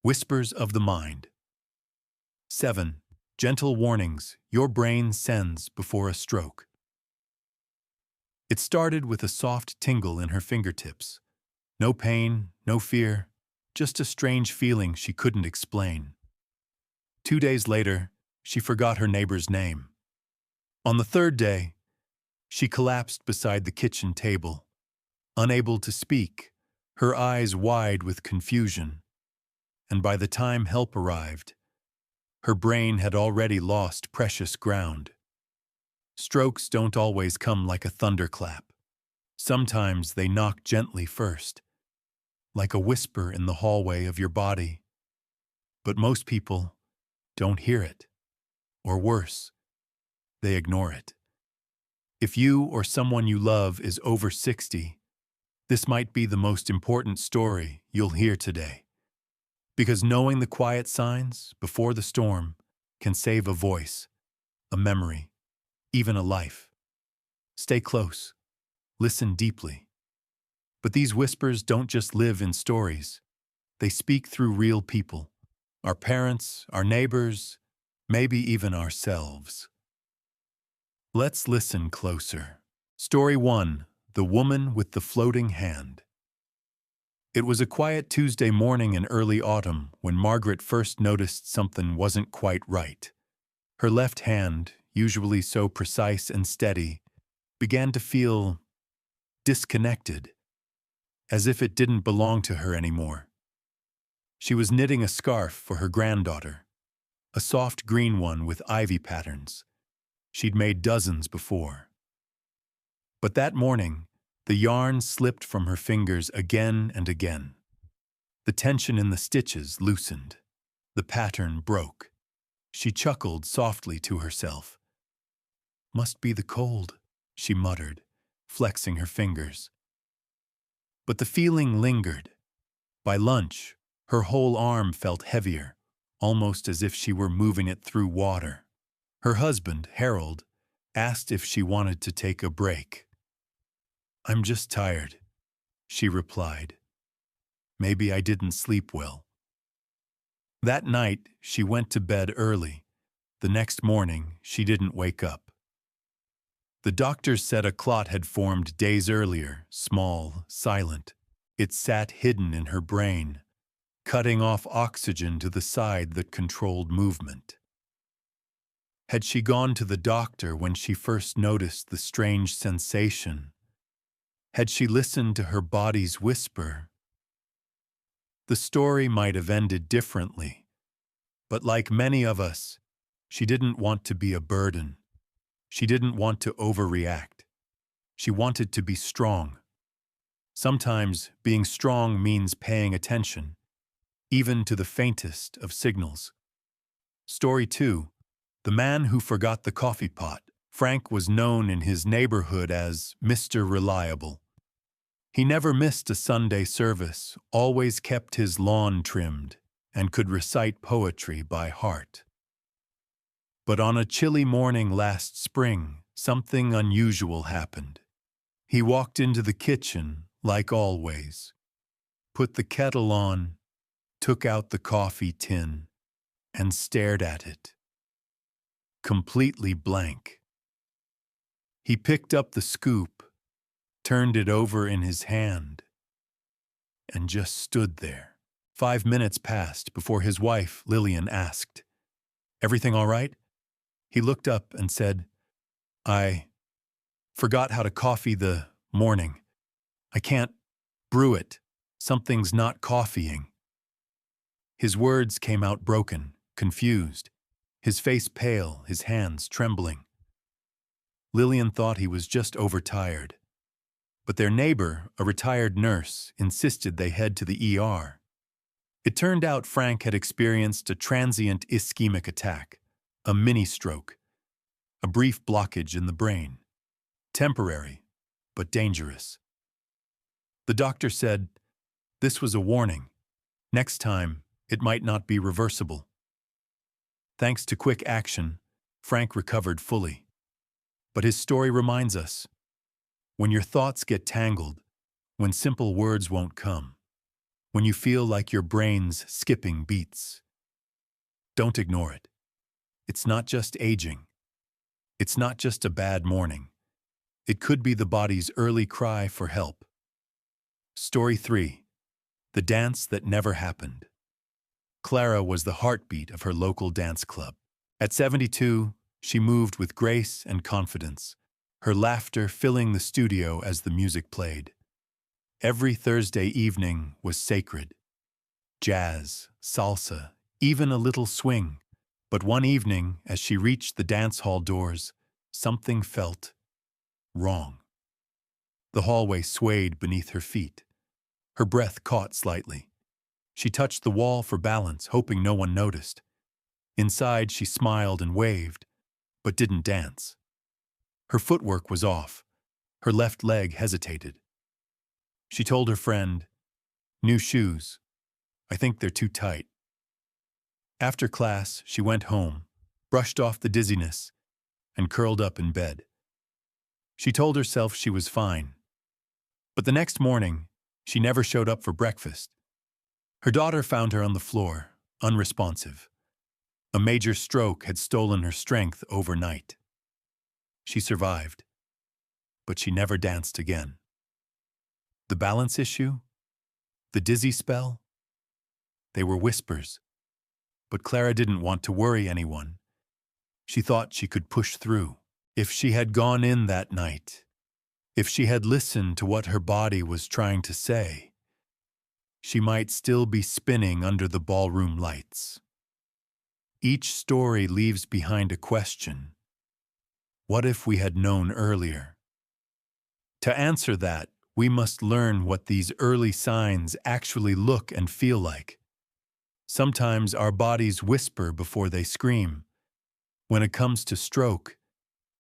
Whispers of the mind. 7. Gentle warnings your brain sends before a stroke. It started with a soft tingle in her fingertips. No pain, no fear, just a strange feeling she couldn't explain. 2 days later, she forgot her neighbor's name. On the third day, she collapsed beside the kitchen table, unable to speak, her eyes wide with confusion. And by the time help arrived, her brain had already lost precious ground. Strokes don't always come like a thunderclap. Sometimes they knock gently first, like a whisper in the hallway of your body. But most people don't hear it, or worse, they ignore it. If you or someone you love is over 60, this might be the most important story you'll hear today. Because knowing the quiet signs before the storm can save a voice, a memory, even a life. Stay close. Listen deeply. But these whispers don't just live in stories. They speak through real people. Our parents, our neighbors, maybe even ourselves. Let's listen closer. Story 1. The Woman with the Floating Hand. It was a quiet Tuesday morning in early autumn when Margaret first noticed something wasn't quite right. Her left hand, usually so precise and steady, began to feel disconnected, as if it didn't belong to her anymore. She was knitting a scarf for her granddaughter, a soft green one with ivy patterns. She'd made dozens before. But that morning, the yarn slipped from her fingers again and again. The tension in the stitches loosened. The pattern broke. She chuckled softly to herself. "Must be the cold," she muttered, flexing her fingers. But the feeling lingered. By lunch, her whole arm felt heavier, almost as if she were moving it through water. Her husband, Harold, asked if she wanted to take a break. "I'm just tired," she replied. "Maybe I didn't sleep well." That night, she went to bed early. The next morning, she didn't wake up. The doctors said a clot had formed days earlier, small, silent. It sat hidden in her brain, cutting off oxygen to the side that controlled movement. Had she gone to the doctor when she first noticed the strange sensation? Had she listened to her body's whisper? The story might have ended differently, but like many of us, she didn't want to be a burden. She didn't want to overreact. She wanted to be strong. Sometimes being strong means paying attention, even to the faintest of signals. Story 2. The Man Who Forgot the Coffee Pot. Frank was known in his neighborhood as Mr. Reliable. He never missed a Sunday service, always kept his lawn trimmed, and could recite poetry by heart. But on a chilly morning last spring, something unusual happened. He walked into the kitchen, like always, put the kettle on, took out the coffee tin, and stared at it. Completely blank. He picked up the scoop, turned it over in his hand, and just stood there. 5 minutes passed before his wife, Lillian, asked, "Everything all right?" He looked up and said, "I forgot how to coffee the morning. I can't brew it. Something's not coffeeing." His words came out broken, confused, his face pale, his hands trembling. Lillian thought he was just overtired. But their neighbor, a retired nurse, insisted they head to the ER. It turned out Frank had experienced a transient ischemic attack, a mini-stroke, a brief blockage in the brain. Temporary, but dangerous. The doctor said, this was a warning. Next time, it might not be reversible. Thanks to quick action, Frank recovered fully. But his story reminds us, when your thoughts get tangled, when simple words won't come, when you feel like your brain's skipping beats. Don't ignore it. It's not just aging. It's not just a bad morning. It could be the body's early cry for help. Story 3. The dance that never happened. Clara was the heartbeat of her local dance club. At 72, she moved with grace and confidence, her laughter filling the studio as the music played. Every Thursday evening was sacred. Jazz, salsa, even a little swing. But one evening, as she reached the dance hall doors, something felt wrong. The hallway swayed beneath her feet. Her breath caught slightly. She touched the wall for balance, hoping no one noticed. Inside, she smiled and waved, but didn't dance. Her footwork was off. Her left leg hesitated. She told her friend, "New shoes. I think they're too tight." After class, she went home, brushed off the dizziness, and curled up in bed. She told herself she was fine. But the next morning, she never showed up for breakfast. Her daughter found her on the floor, unresponsive. A major stroke had stolen her strength overnight. She survived, but she never danced again. The balance issue? The dizzy spell? They were whispers. But Clara didn't want to worry anyone. She thought she could push through. If she had gone in that night, if she had listened to what her body was trying to say, she might still be spinning under the ballroom lights. Each story leaves behind a question. What if we had known earlier? To answer that, we must learn what these early signs actually look and feel like. Sometimes our bodies whisper before they scream. When it comes to stroke,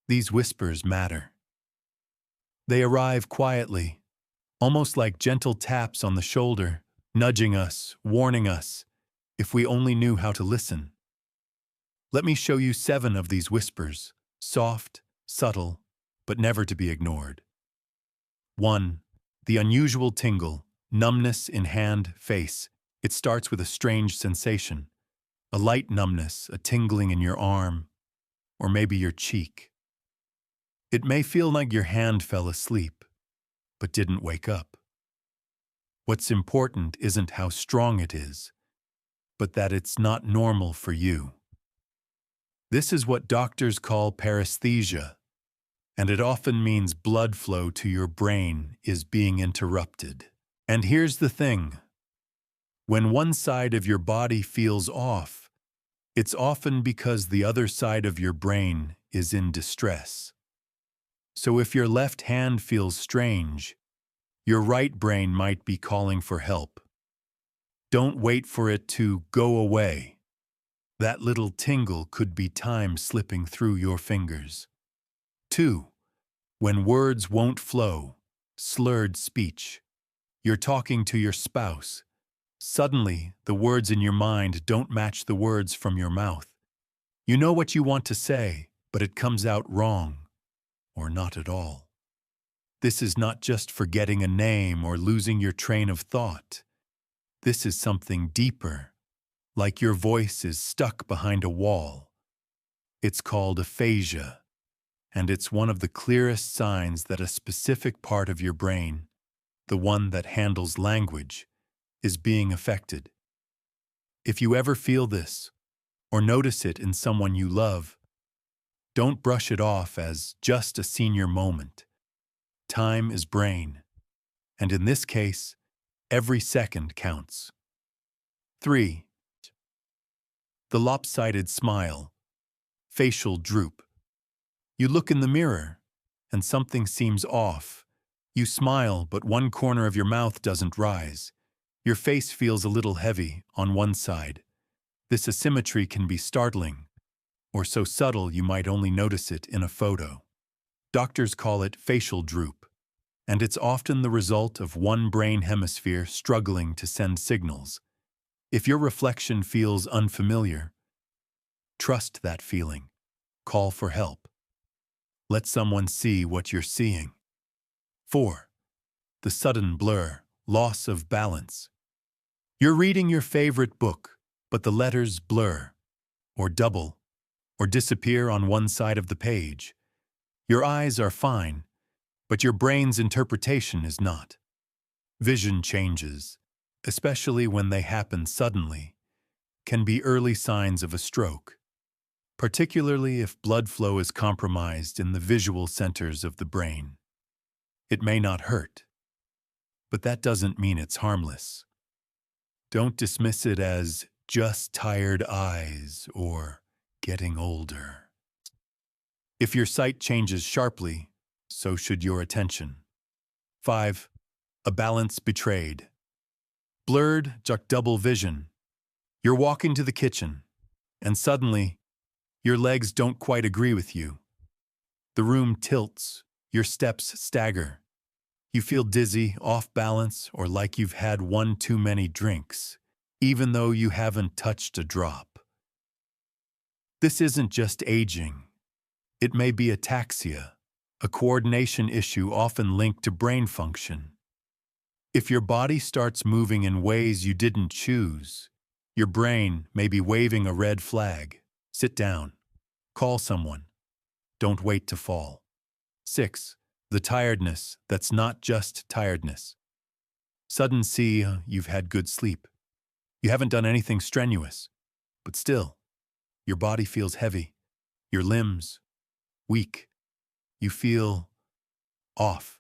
these whispers matter. They arrive quietly, almost like gentle taps on the shoulder, nudging us, warning us, if we only knew how to listen. Let me show you 7 of these whispers, soft, subtle, but never to be ignored. 1. The unusual tingle, numbness in hand, face. It starts with a strange sensation, a light numbness, a tingling in your arm, or maybe your cheek. It may feel like your hand fell asleep, but didn't wake up. What's important isn't how strong it is, but that it's not normal for you. This is what doctors call paresthesia, and it often means blood flow to your brain is being interrupted. And here's the thing. When one side of your body feels off, it's often because the other side of your brain is in distress. So if your left hand feels strange, your right brain might be calling for help. Don't wait for it to go away. That little tingle could be time slipping through your fingers. 2. When words won't flow, slurred speech. You're talking to your spouse. Suddenly, the words in your mind don't match the words from your mouth. You know what you want to say, but it comes out wrong, or not at all. This is not just forgetting a name or losing your train of thought. This is something deeper, like your voice is stuck behind a wall. It's called aphasia, and it's one of the clearest signs that a specific part of your brain, the one that handles language, is being affected. If you ever feel this, or notice it in someone you love, don't brush it off as just a senior moment. Time is brain, and in this case, every second counts. 3. The lopsided smile, facial droop. You look in the mirror, and something seems off. You smile, but one corner of your mouth doesn't rise. Your face feels a little heavy on one side. This asymmetry can be startling, or so subtle you might only notice it in a photo. Doctors call it facial droop, and it's often the result of one brain hemisphere struggling to send signals. If your reflection feels unfamiliar, trust that feeling. Call for help. Let someone see what you're seeing. 4. The sudden blur, loss of balance. You're reading your favorite book, but the letters blur, or double, or disappear on one side of the page. Your eyes are fine, but your brain's interpretation is not. Vision changes, especially when they happen suddenly, can be early signs of a stroke, particularly if blood flow is compromised in the visual centers of the brain. It may not hurt, but that doesn't mean it's harmless. Don't dismiss it as just tired eyes or getting older. If your sight changes sharply, so should your attention. 5. A balance betrayed. Blurred, double vision. You're walking to the kitchen, and suddenly, your legs don't quite agree with you. The room tilts, your steps stagger. You feel dizzy, off balance, or like you've had one too many drinks, even though you haven't touched a drop. This isn't just aging. It may be ataxia, a coordination issue often linked to brain function. If your body starts moving in ways you didn't choose, your brain may be waving a red flag. Sit down. Call someone. Don't wait to fall. 6. The tiredness that's not just tiredness. Sudden see, you've had good sleep. You haven't done anything strenuous, but still, your body feels heavy, your limbs weak. You feel off.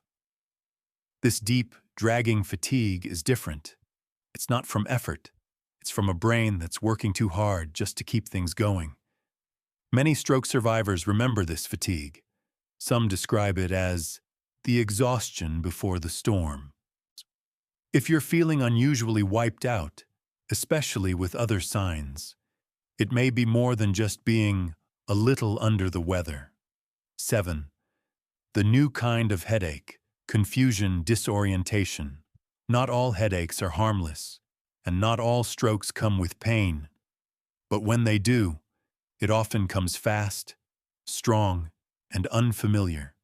This deep, dragging fatigue is different. It's not from effort. It's from a brain that's working too hard just to keep things going. Many stroke survivors remember this fatigue. Some describe it as the exhaustion before the storm. If you're feeling unusually wiped out, especially with other signs, it may be more than just being a little under the weather. 7. The new kind of headache, confusion, disorientation. Not all headaches are harmless, and not all strokes come with pain. But when they do, it often comes fast, strong, and unfamiliar.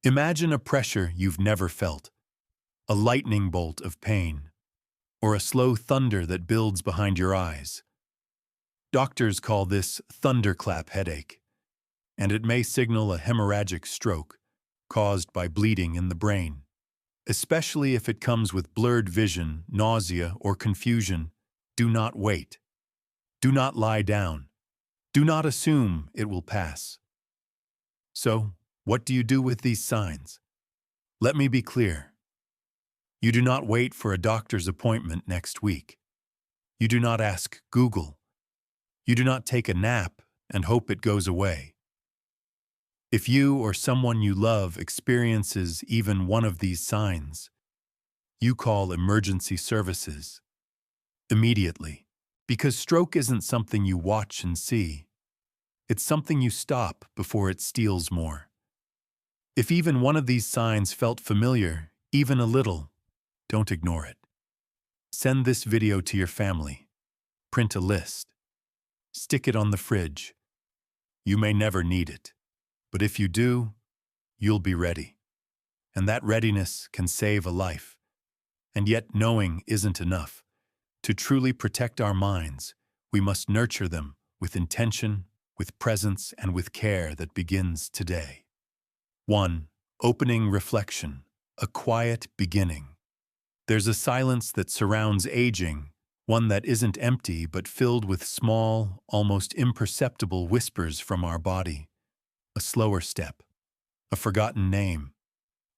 Imagine a pressure you've never felt, a lightning bolt of pain, or a slow thunder that builds behind your eyes. Doctors call this thunderclap headache, and it may signal a hemorrhagic stroke caused by bleeding in the brain. Especially if it comes with blurred vision, nausea, or confusion, do not wait. Do not lie down. Do not assume it will pass. So, what do you do with these signs? Let me be clear. You do not wait for a doctor's appointment next week. You do not ask Google. You do not take a nap and hope it goes away. If you or someone you love experiences even one of these signs, you call emergency services immediately, because stroke isn't something you watch and see. It's something you stop before it steals more. If even one of these signs felt familiar, even a little, don't ignore it. Send this video to your family. Print a list. Stick it on the fridge. You may never need it. But if you do, you'll be ready. And that readiness can save a life. And yet knowing isn't enough. To truly protect our minds, we must nurture them with intention, with presence, and with care that begins today. 1. Opening reflection, a quiet beginning. There's a silence that surrounds aging, one that isn't empty but filled with small, almost imperceptible whispers from our body. A slower step, a forgotten name,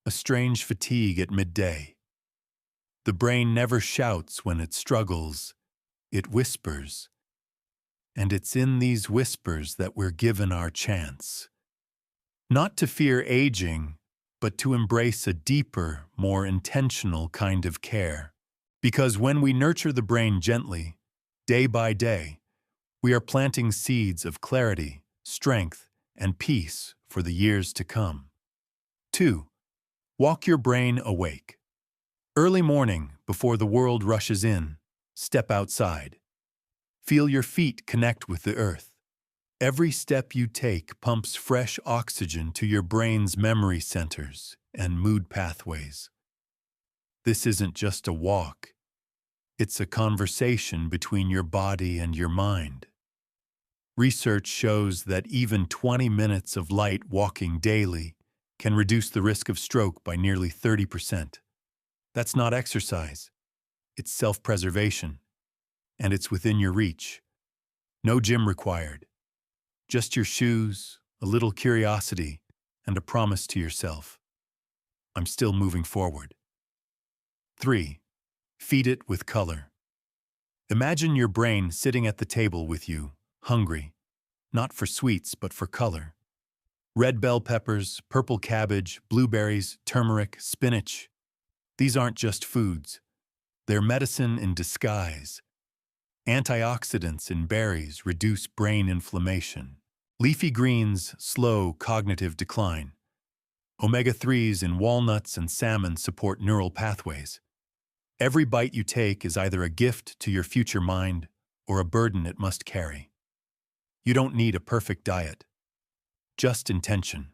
a strange fatigue at midday. The brain never shouts when it struggles, it whispers. And it's in these whispers that we're given our chance. Not to fear aging, but to embrace a deeper, more intentional kind of care. Because when we nurture the brain gently, day by day, we are planting seeds of clarity, strength, and peace for the years to come. 2. Walk your brain awake. Early morning, before the world rushes in, step outside. Feel your feet connect with the earth. Every step you take pumps fresh oxygen to your brain's memory centers and mood pathways. This isn't just a walk. It's a conversation between your body and your mind. Research shows that even 20 minutes of light walking daily can reduce the risk of stroke by nearly 30%. That's not exercise. It's self-preservation, and it's within your reach. No gym required. Just your shoes, a little curiosity, and a promise to yourself. I'm still moving forward. 3. Feed it with color. Imagine your brain sitting at the table with you, hungry, not for sweets but for color. Red bell peppers, purple cabbage, blueberries, turmeric, spinach. These aren't just foods. They're medicine in disguise. Antioxidants in berries reduce brain inflammation. Leafy greens slow cognitive decline. Omega-3s in walnuts and salmon support neural pathways. Every bite you take is either a gift to your future mind or a burden it must carry. You don't need a perfect diet. Just intention.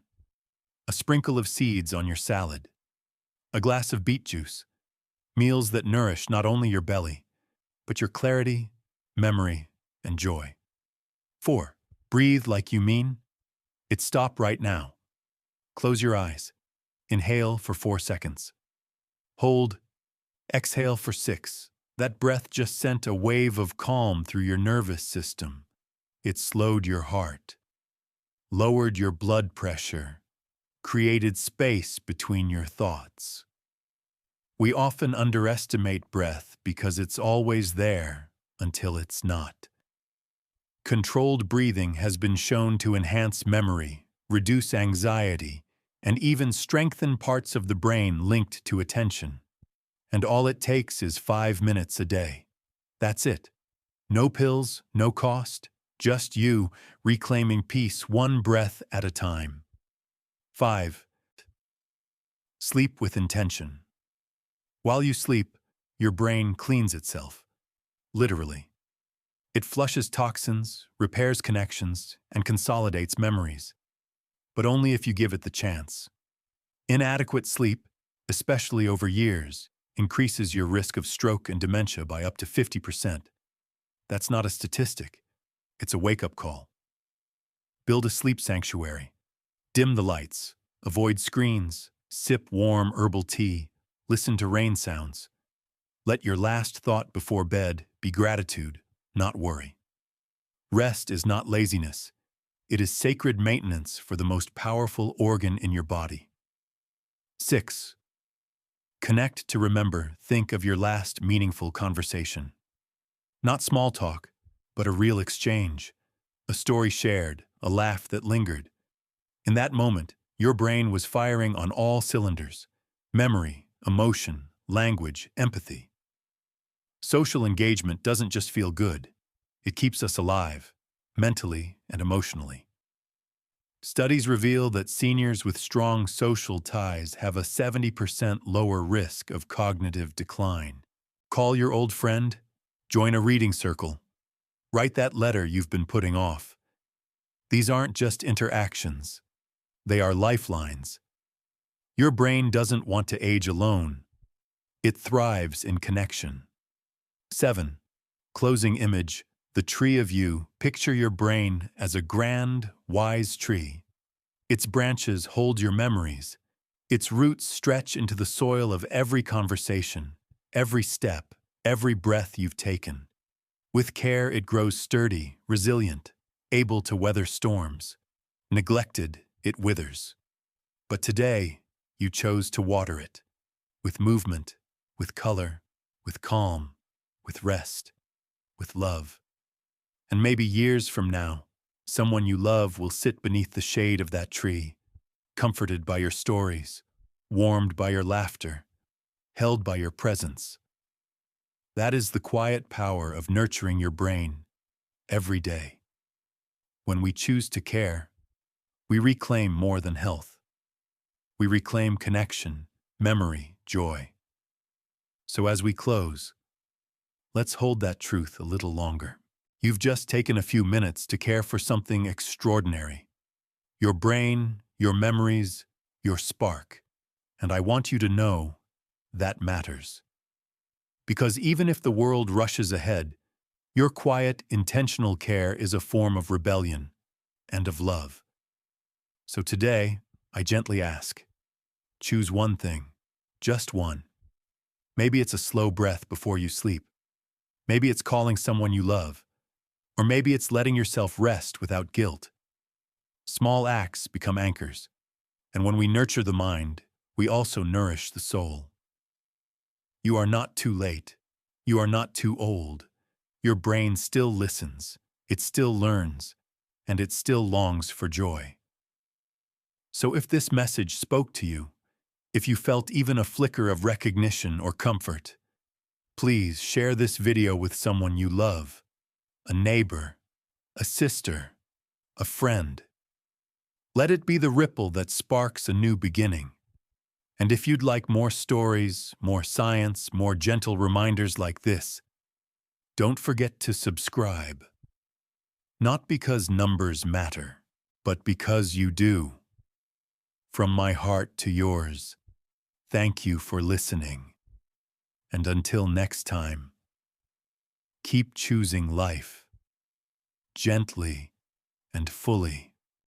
A sprinkle of seeds on your salad. A glass of beet juice. Meals that nourish not only your belly, but your clarity, memory, and joy. 4. Breathe like you mean it. Stop right now. Close your eyes. Inhale for 4 seconds. Hold. Exhale for 6. That breath just sent a wave of calm through your nervous system. It slowed your heart, lowered your blood pressure, created space between your thoughts. We often underestimate breath because it's always there until it's not. Controlled breathing has been shown to enhance memory, reduce anxiety, and even strengthen parts of the brain linked to attention. And all it takes is 5 minutes a day. That's it. No pills, no cost, just you reclaiming peace one breath at a time. 5. Sleep with intention. While you sleep, your brain cleans itself. Literally. It flushes toxins, repairs connections, and consolidates memories. But only if you give it the chance. Inadequate sleep, especially over years, increases your risk of stroke and dementia by up to 50%. That's not a statistic. It's a wake-up call. Build a sleep sanctuary. Dim the lights. Avoid screens. Sip warm herbal tea. Listen to rain sounds. Let your last thought before bed be gratitude, not worry. Rest is not laziness. It is sacred maintenance for the most powerful organ in your body. 6. Connect to remember. Think of your last meaningful conversation. Not small talk, but a real exchange. A story shared, a laugh that lingered. In that moment, your brain was firing on all cylinders. Memory, emotion, language, empathy. Social engagement doesn't just feel good. It keeps us alive, mentally and emotionally. Studies reveal that seniors with strong social ties have a 70% lower risk of cognitive decline. Call your old friend, join a reading circle, write that letter you've been putting off. These aren't just interactions. They are lifelines. Your brain doesn't want to age alone. It thrives in connection. 7. Closing image. The tree of you. Picture your brain as a grand, wise tree. Its branches hold your memories. Its roots stretch into the soil of every conversation, every step, every breath you've taken. With care, it grows sturdy, resilient, able to weather storms. Neglected, it withers. But today, you chose to water it. With movement, with color, with calm, with rest, with love. And maybe years from now, someone you love will sit beneath the shade of that tree, comforted by your stories, warmed by your laughter, held by your presence. That is the quiet power of nurturing your brain every day. When we choose to care, we reclaim more than health. We reclaim connection, memory, joy. So as we close, let's hold that truth a little longer. You've just taken a few minutes to care for something extraordinary. Your brain, your memories, your spark. And I want you to know that matters. Because even if the world rushes ahead, your quiet, intentional care is a form of rebellion and of love. So today, I gently ask, choose one thing, just one. Maybe it's a slow breath before you sleep. Maybe it's calling someone you love. Or maybe it's letting yourself rest without guilt. Small acts become anchors, and when we nurture the mind, we also nourish the soul. You are not too late. You are not too old. Your brain still listens, it still learns, and it still longs for joy. So if this message spoke to you, if you felt even a flicker of recognition or comfort, please share this video with someone you love, a neighbor, a sister, a friend. Let it be the ripple that sparks a new beginning. And if you'd like more stories, more science, more gentle reminders like this, don't forget to subscribe. Not because numbers matter, but because you do. From my heart to yours, thank you for listening. And until next time, keep choosing life, gently and fully.